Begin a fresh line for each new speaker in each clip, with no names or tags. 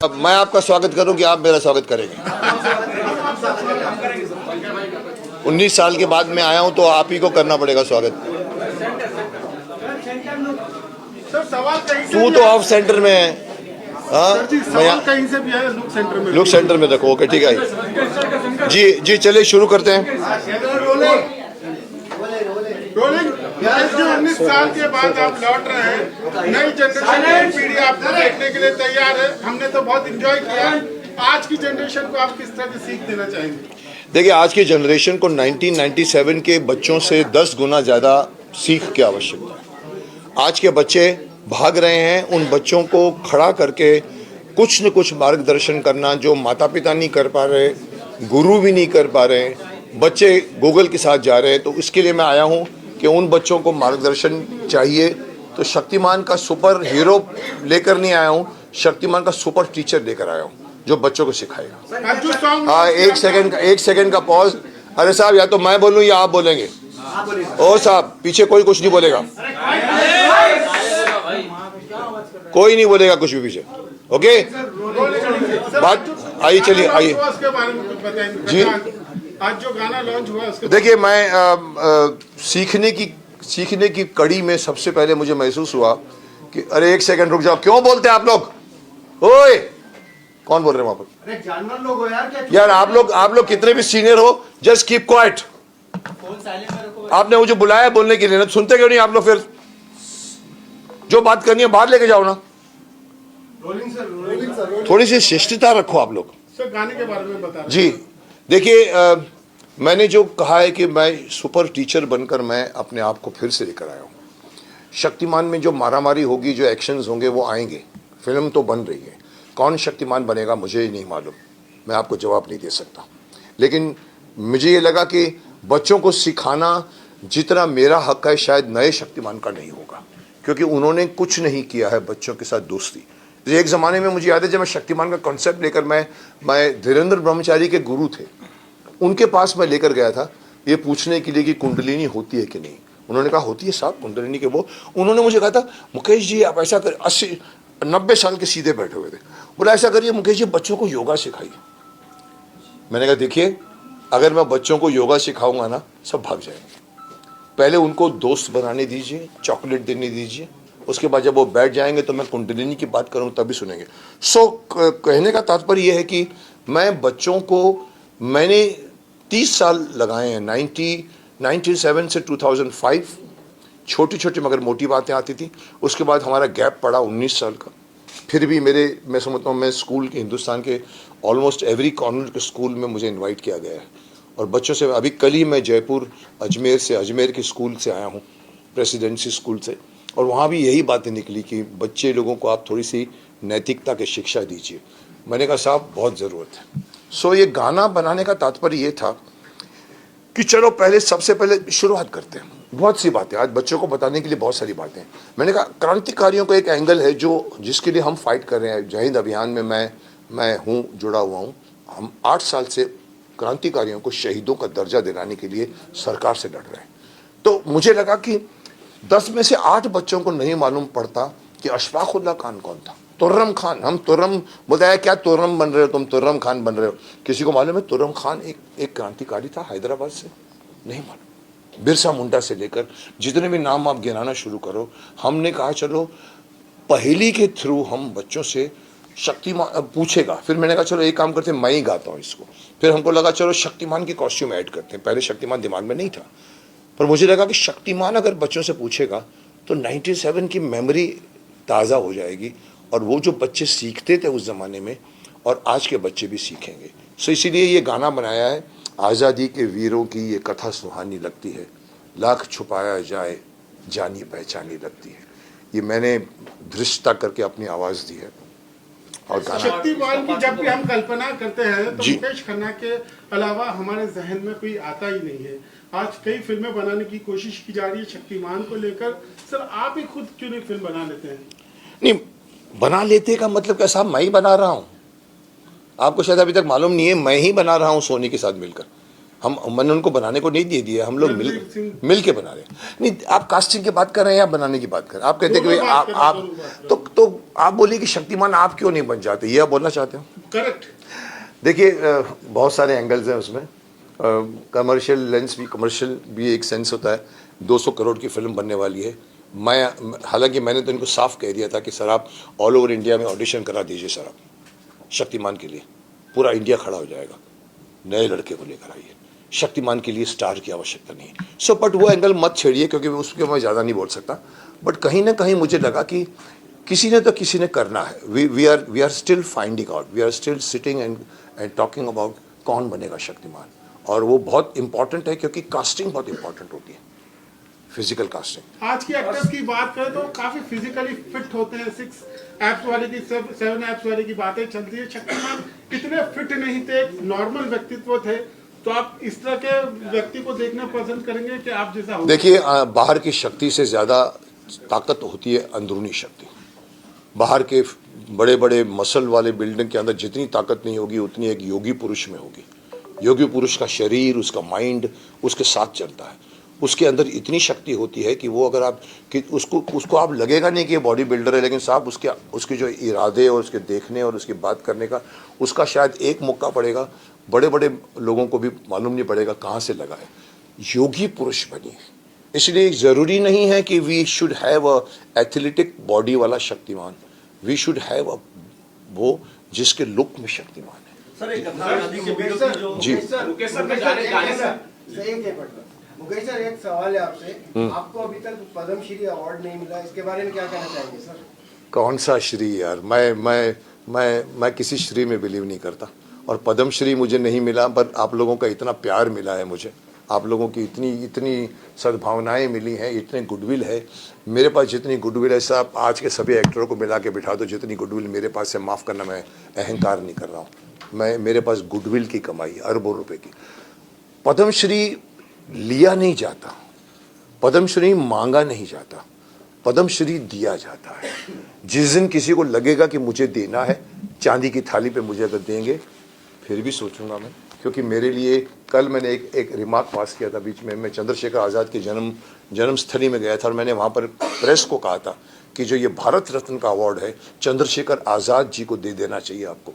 अब मैं आपका स्वागत करूं कि आप मेरा स्वागत करेंगे? 19 साल के बाद मैं आया हूं तो आप ही को करना पड़ेगा स्वागत। तू तो ऑफ सेंटर में है। हाँ,
कहीं से भी है,
लुक सेंटर में रखो। ओके, ठीक है जी। जी चलिए शुरू करते हैं।
रोलिंग 19 साल के बाद आप लौट रहे हैं, नई जनरेशन नई पीढ़ी आपको देखने के लिए तैयार है। हमने तो बहुत एंजॉय किया। आज की जनरेशन को आप किस तरह की सीख देना चाहेंगे?
देखिए, आज की जनरेशन को 1997 के बच्चों से 10 गुना ज़्यादा सीख की आवश्यकता है। आज के बच्चे भाग रहे हैं, उन बच्चों को खड़ा करके कुछ न कुछ मार्गदर्शन करना जो माता पिता नहीं कर पा रहे, गुरु भी नहीं कर पा रहे, बच्चे गूगल के साथ जा रहे हैं। तो इसके लिए मैं आया हूँ कि उन बच्चों को मार्गदर्शन चाहिए। तो शक्तिमान का सुपर हीरो लेकर नहीं आया हूँ, शक्तिमान का सुपर टीचर लेकर आया हूँ जो बच्चों को सिखाएगा। हाँ, एक सेकंड का पॉज। अरे साहब, या तो मैं बोलूँ या आप बोलेंगे? ओ साहब, पीछे कोई कुछ नहीं बोलेगा, कोई नहीं बोलेगा कुछ भी पीछे। ओके, बात आइए, चलिए आइए जी।
आज जो गाना लॉन्च हुआ उसके
देखिए, मैं सीखने की कड़ी में सबसे पहले मुझे महसूस हुआ कि अरे एक सेकंड रुक जाओ, क्यों बोलते हैं आप लोग? ओए, कौन बोल रहे हैं वहां पर?
अरे जानवर लोग हो यार।
यार आप लोग कितने भी सीनियर हो, जस्ट कीप क्वाइट। आपने मुझे बुलाया बोलने के लिए ना, सुनते क्यों नहीं आप लोग? फिर जो बात करनी है बाहर लेके जाओ ना।
रोलिंग सर,
थोड़ी सी शिष्टता रखो आप लोग।
सर गाने के बारे में बता
जी देखिए, मैंने जो कहा है कि मैं सुपर टीचर बनकर मैं अपने आप को फिर से लेकर आया हूँ। शक्तिमान में जो मारामारी होगी, जो एक्शंस होंगे वो आएंगे। फिल्म तो बन रही है, कौन शक्तिमान बनेगा मुझे ही नहीं मालूम, मैं आपको जवाब नहीं दे सकता। लेकिन मुझे ये लगा कि बच्चों को सिखाना जितना मेरा हक है शायद नए शक्तिमान का नहीं होगा, क्योंकि उन्होंने कुछ नहीं किया है बच्चों के साथ दोस्ती। एक ज़माने में मुझे याद है जब मैं शक्तिमान का कॉन्सेप्ट लेकर मैं धीरेन्द्र ब्रह्मचारी के गुरु थे, उनके पास मैं लेकर गया था ये पूछने के लिए कि कुंडलिनी होती है कि नहीं। उन्होंने कहा होती है साहब कुंडलिनी के। वो उन्होंने मुझे कहा था मुकेश जी आप ऐसा कर, 80-90 साल के सीधे बैठे हुए थे, बोला ऐसा करिए मुकेश जी बच्चों को योगा सिखाइए। मैंने कहा देखिए, अगर मैं बच्चों को योगा सिखाऊंगा ना सब भाग जाएंगे। पहले उनको दोस्त बनाने दीजिए, चॉकलेट देने दीजिए, उसके बाद जब वो बैठ जाएंगे तो मैं कुंडलिनी की बात करूँ तभी सुनेंगे। कहने का तात्पर्य यह है कि मैं बच्चों को, मैंने 30 साल लगाए हैं, 1997 से 2005। छोटी छोटी मगर मोटी बातें आती थी। उसके बाद हमारा गैप पड़ा 19 साल का। फिर भी मैं समझता हूँ मैं स्कूल के, हिंदुस्तान के ऑलमोस्ट एवरी कॉर्नर के स्कूल में मुझे इन्वाइट किया गया है। और बच्चों से, अभी कल ही मैं जयपुर अजमेर के स्कूल से आया हूँ, प्रेसिडेंसी स्कूल से, और वहाँ भी यही बातें निकली कि बच्चे लोगों को आप थोड़ी सी नैतिकता की शिक्षा दीजिए। मैंने कहा साहब बहुत ज़रूरत है। ये गाना बनाने का तात्पर्य ये था कि चलो पहले सबसे पहले शुरुआत करते हैं। बहुत सी बातें आज बच्चों को बताने के लिए, बहुत सारी बातें। मैंने कहा क्रांतिकारियों का एक एंगल है जिसके लिए हम फाइट कर रहे हैं। जय हिंद अभियान में मैं हूँ, जुड़ा हुआ हूँ। हम 8 साल से क्रांतिकारियों को शहीदों का दर्जा दिलाने के लिए सरकार से लड़ रहे हैं। तो मुझे लगा कि 10 में से 8 बच्चों को नहीं मालूम पड़ता कि अशफाकुल्लाह खान कौन था। तुर्रम खान, हम तुर्रम बताया, क्या तुर्रम बन रहे हो तुम, तुर्रम खान बन रहे हो। किसी को मालूम है तुर्रम खान एक क्रांतिकारी था हैदराबाद से? नहीं मालूम। बिरसा मुंडा से लेकर जितने भी नाम आप गिनाना शुरू करो। हमने कहा चलो पहेली के थ्रू हम बच्चों से शक्तिमान पूछेगा। फिर मैंने कहा चलो एक काम करते हैं, मैं ही गाता हूँ इसको। फिर हमको लगा चलो शक्तिमान की कॉस्ट्यूम ऐड करते हैं। पहले शक्तिमान दिमाग में नहीं था, पर मुझे लगा कि शक्तिमान अगर बच्चों से पूछेगा तो 97 की मेमोरी ताज़ा हो जाएगी, और वो जो बच्चे सीखते थे उस ज़माने में और आज के बच्चे भी सीखेंगे। इसीलिए ये गाना बनाया है। आज़ादी के वीरों की ये कथा सुहानी लगती है, लाख छुपाया जाए जानी पहचानी लगती है। ये मैंने धृष्टता करके अपनी आवाज़ दी है। और
शक्तिमान की जब भी हम कल्पना करते हैं तो मुकेश खन्ना के अलावा हमारे जहन में कोई आता ही नहीं है। आज कई फिल्में बनाने की कोशिश की जा रही है शक्तिमान को लेकर। सर आप ही खुद क्यों नहीं फिल्म बना लेते हैं?
नहीं, बना लेते का मतलब क्या साहब, मैं ही बना रहा हूँ। आपको शायद अभी तक मालूम नहीं है, मैं ही बना रहा हूँ सोनी के साथ मिलकर। मैंने उनको बनाने को नहीं दे दिया, हम लोग मिल के बना रहे हैं। नहीं, आप कास्टिंग की बात कर रहे हैं या बनाने की बात कर रहे हैं? आप कहते हैं कि आप तो आप बोलिए कि शक्तिमान आप क्यों नहीं बन जाते, ये आप बोलना चाहते हो?
करेक्ट।
देखिए बहुत सारे एंगल्स हैं उसमें। कमर्शियल लेंस भी, कमर्शियल भी एक सेंस होता है। 200 करोड़ की फिल्म बनने वाली है। हालांकि मैंने तो इनको साफ कह दिया था कि सर आप ऑल ओवर इंडिया में ऑडिशन करा दीजिए सर, आप शक्तिमान के लिए पूरा इंडिया खड़ा हो जाएगा। नए लड़के को लेकर आइए, शक्तिमान के लिए स्टार की आवश्यकता नहीं है। सो बट वो एंगल मत छेड़िए, क्योंकि उसके मैं ज़्यादा नहीं बोल सकता। बट कहीं ना कहीं मुझे लगा कि किसी ने तो किसी ने करना है। We are still finding out, we are still sitting and talking about कौन बनेगा शक्तिमान। और वो बहुत इंपॉर्टेंट है, क्योंकि कास्टिंग बहुत इंपॉर्टेंट होती है, फिजिकल कास्टिंग।
आज की एक्टर्स की बात करें तो काफी फिजिकली फिट होते हैं। 6 एप्स वाले की 7 एप्स वाले की बातें चलती है। शक्तिमान इतने फिट नहीं थे, एक नॉर्मल व्यक्तित्व थे। तो आप इस तरह के व्यक्ति को देखना पसंद करेंगे कि आप जैसा हो?
देखिए बाहर की शक्ति से ज़्यादा ताकत होती है अंदरूनी शक्ति। बाहर के बड़े बड़े मसल वाले बिल्डिंग के अंदर जितनी ताकत नहीं होगी, उतनी एक योगी पुरुष में होगी। योगी पुरुष का शरीर, उसका माइंड उसके साथ चलता है। उसके अंदर इतनी शक्ति होती है कि वो अगर आप कि उसको आप लगेगा नहीं कि ये बॉडी बिल्डर है, लेकिन साहब उसके जो इरादे और उसके देखने और उसकी बात करने का, उसका शायद एक मौका पड़ेगा, बड़े बड़े लोगों को भी मालूम नहीं पड़ेगा कहाँ से लगा है। योगी पुरुष बनिए। इसलिए ज़रूरी नहीं है कि we should have a athletic body वाला शक्तिमान। वी शुड हैव वो जिसके लुक में शक्तिमान है।
सर एक आजादी के वीरों की जो
जी
मुकेश सर के गाने
मुकेश सर एक सवाल है आपसे। आपको अभी तक पद्मश्री अवार्ड नहीं मिला, इसके बारे में क्या कहना चाहेंगे सर?
कौन सा श्री यार, मैं किसी श्री में बिलीव नहीं करता। और पद्मश्री मुझे नहीं मिला, पर आप लोगों का इतना प्यार मिला है मुझे, आप लोगों की इतनी सद्भावनाएं मिली हैं, इतने गुडविल है। मेरे पास जितनी गुडविल है साहब, आज के सभी एक्टरों को मिला के बिठा दो, जितनी गुडविल मेरे पास है, माफ़ करना मैं अहंकार नहीं कर रहा हूँ, मेरे पास गुडविल की कमाई अरबों रुपए की। पद्मश्री लिया नहीं जाता, पद्मश्री मांगा नहीं जाता, पद्मश्री दिया जाता है। जिस दिन किसी को लगेगा कि मुझे देना है, चांदी की थाली पे मुझे अगर देंगे फिर भी सोचूंगा मैं। क्योंकि मेरे लिए कल मैंने एक रिमार्क पास किया था बीच में। मैं चंद्रशेखर आज़ाद के जन्मस्थली में गया था और मैंने वहाँ पर प्रेस को कहा था कि जो ये भारत रत्न का अवार्ड है, चंद्रशेखर आज़ाद जी को दे देना चाहिए आपको।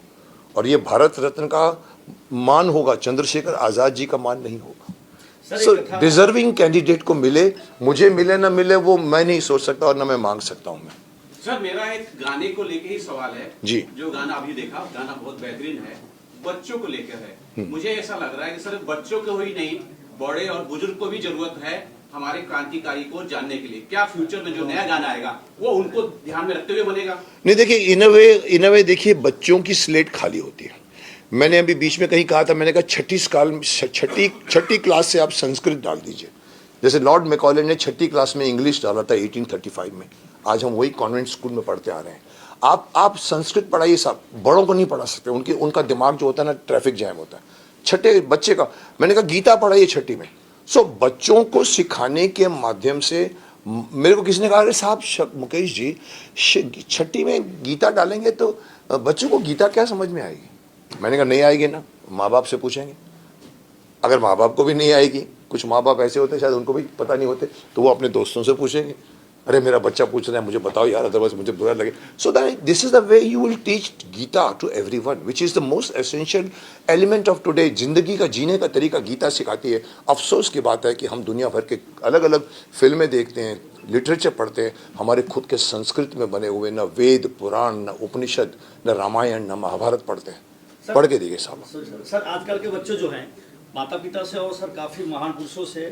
और ये भारत रत्न का मान होगा, चंद्रशेखर आज़ाद जी का मान नहीं होगा। सो डिजर्विंग कैंडिडेट को मिले, मुझे मिले ना मिले वो मैं नहीं सोच सकता और ना मैं मांग सकता हूँ। मैं
सर मेरा एक गाने को लेके ही सवाल है
जी।
जो गाना अभी देखा, गाना बहुत बेहतरीन है, बच्चों को लेकर है। मुझे ऐसा लग रहा है कि सर बच्चों को ही नहीं, बड़े और बुजुर्ग को भी जरूरत है हमारे क्रांतिकारी को जानने के लिए। क्या फ्यूचर में जो नया गाना आएगा वो उनको ध्यान में रखते हुए बनेगा?
नहीं, देखिए इन अ वे देखिए, बच्चों की स्लेट खाली होती है। मैंने अभी बीच में कहीं कहा था, मैंने कहा छठी क्लास से आप संस्कृत डाल दीजिए। जैसे लॉर्ड मैकॉले ने छठी क्लास में इंग्लिश डाला था 1835 में। आज हम वही कॉन्वेंट स्कूल में पढ़ते आ रहे हैं। आप संस्कृत पढ़ाइए साहब, बड़ों को नहीं पढ़ा सकते। उनका दिमाग जो होता है ना, ट्रैफिक जैम होता है। छठे बच्चे का मैंने कहा गीता पढ़ाइए छठी में। सो बच्चों को सिखाने के माध्यम से, मेरे को किसी ने कहा अरे साहब मुकेश जी, छठी में गीता डालेंगे तो बच्चों को गीता क्या समझ में आएगी? मैंने कहा नहीं आएगी ना, माँ बाप से पूछेंगे। अगर माँ बाप को भी नहीं आएगी, कुछ माँ बाप ऐसे होते शायद उनको भी पता नहीं होते, तो वो अपने दोस्तों से पूछेंगे, अरे मेरा बच्चा पूछ रहा है मुझे बताओ यार, अदरवाइज मुझे बुरा लगे। So that this is the way you will teach Gita to everyone, which is the most essential element of today. जिंदगी का जीने का तरीका गीता सिखाती है। अफसोस की बात है कि हम दुनिया भर के अलग अलग फिल्में देखते हैं, लिटरेचर पढ़ते हैं, हमारे खुद के संस्कृत में बने हुए न वेद पुराण, न उपनिषद, न रामायण, न महाभारत पढ़ते हैं। पढ़ के देखिए साहब।
सर आजकल के बच्चे जो हैं माता पिता से और सर काफ़ी महान पुरुषों से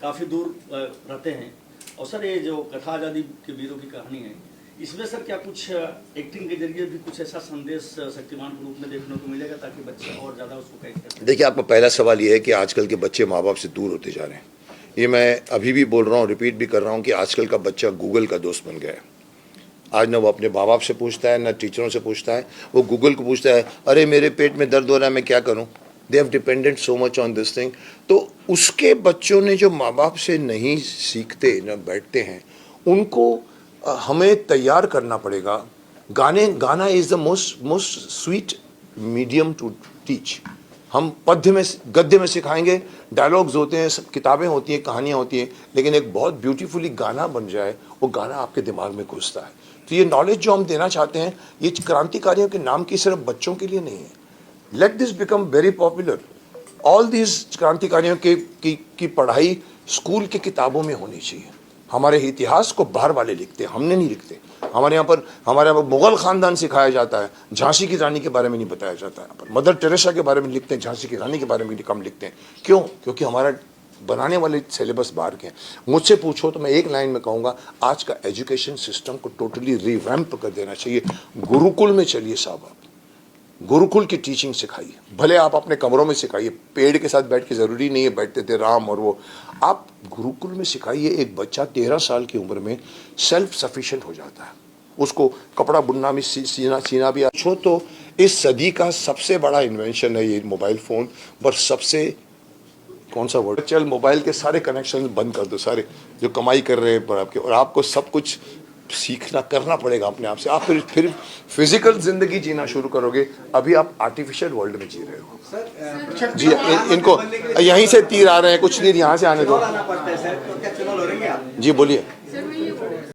काफ़ी दूर रहते हैं। और सर ये जो कथा आज़ादी के वीरों की कहानी है, इसमें सर क्या कुछ एक्टिंग के जरिए भी कुछ ऐसा संदेश शक्तिमान के रूप में देखने को मिलेगा ताकि बच्चे और ज़्यादा उसको कैच कर सकें?
देखिए, आपका पहला सवाल ये है कि आजकल के बच्चे माँ बाप से दूर होते जा रहे हैं। ये मैं अभी भी बोल रहा हूँ, रिपीट भी कर रहा हूँ कि आजकल का बच्चा गूगल का दोस्त बन गया है। आज ना वो अपने माँ बाप से पूछता है, ना टीचरों से पूछता है, वो गूगल को पूछता है, अरे मेरे पेट में दर्द हो रहा है मैं क्या करूँ। They have dependent so much on this thing. तो उसके बच्चों ने जो माँ बाप से नहीं सीखते, न बैठते हैं, उनको हमें तैयार करना पड़ेगा। गाना is the most sweet medium to teach. हम गद्य में सिखाएंगे, डायलॉग्स होते हैं, सब किताबें होती हैं, कहानियाँ होती हैं, लेकिन एक बहुत ब्यूटीफुली गाना बन जाए, वो गाना आपके दिमाग में घुसता है। तो ये नॉलेज जो हम देना चाहते हैं ये क्रांतिकारियों के नाम की सिर्फ बच्चों के लिए नहीं है. Let this become very popular. All this क्रांतिकारियों की पढ़ाई स्कूल की किताबों में होनी चाहिए. हमारे इतिहास को बाहर वाले लिखते हैं, हमने नहीं लिखते. हमारे यहाँ पर मुगल खानदान सिखाया जाता है, झांसी की रानी के बारे में नहीं बताया जाता है. यहाँ पर मदर टेरेसा के बारे में लिखते हैं, झांसी की रानी के बारे में कम लिखते हैं. क्यों? क्योंकि हमारा बनाने वाले सिलेबस बाहर के हैं. मुझसे पूछो तो मैं एक लाइन में कहूँगा, आज का एजुकेशन सिस्टम को टोटली रिवैम्प कर देना चाहिए. गुरुकुल में चलिए साहब, आप गुरुकुल की टीचिंग सिखाइए. भले आप अपने कमरों में सिखाइए, पेड़ के साथ बैठ के ज़रूरी नहीं है बैठते थे राम और वो. आप गुरुकुल में सिखाइए. एक बच्चा 13 साल की उम्र में सेल्फ सफिशिएंट हो जाता है. उसको कपड़ा बुनना में सीना भी अच्छो. तो इस सदी का सबसे बड़ा इन्वेंशन है ये मोबाइल फ़ोन. पर सबसे कौन सा वर्ड, चल मोबाइल के सारे कनेक्शन बंद कर दो, सारे जो कमाई कर रहे हैं आपके, और आपको सब कुछ सीखना करना पड़ेगा अपने आप से. आप फिर फिजिकल जिंदगी जीना शुरू करोगे. अभी आप आर्टिफिशियल वर्ल्ड में जी रहे हो. जी इनको यहीं से तीर आ रहे हैं, कुछ नहीं यहाँ से आने दो. जी बोलिए.
सर